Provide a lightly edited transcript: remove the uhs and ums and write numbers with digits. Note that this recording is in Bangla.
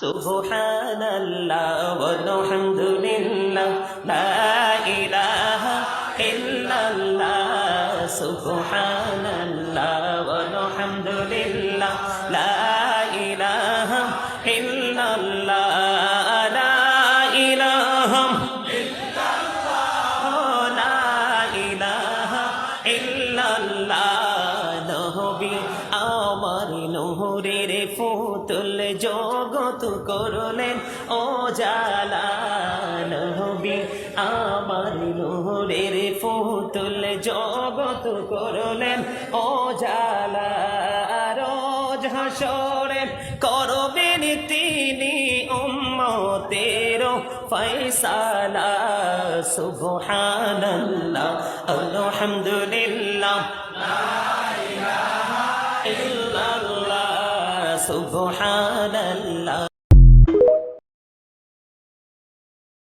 সুবহানাল্লাহ ওয়ালহামদুলিল্লাহ লা ইলাহা ইল্লাল্লাহ সুবহানাল্লাহ ওয়ালহামদুলিল্লাহ লা ইলাহা ইল্লাল্লাহ লা ইলাহা ইল্লাল্লাহ লা ইলাহা ইল্লাল্লাহ নবী আমার নূরের ফুতুল জগত করলেন ও জালা নবী আমার নূরের ফুতুল জগত করলেন ও জালা রোজ হাসরে করবেন তিনি উম্মতের ফয়সালা সুবহানাল্লাহ আলহামদুলিল্লাহ লা ইলাহা ইল্লাল্লাহ সুবহানাল্লাহ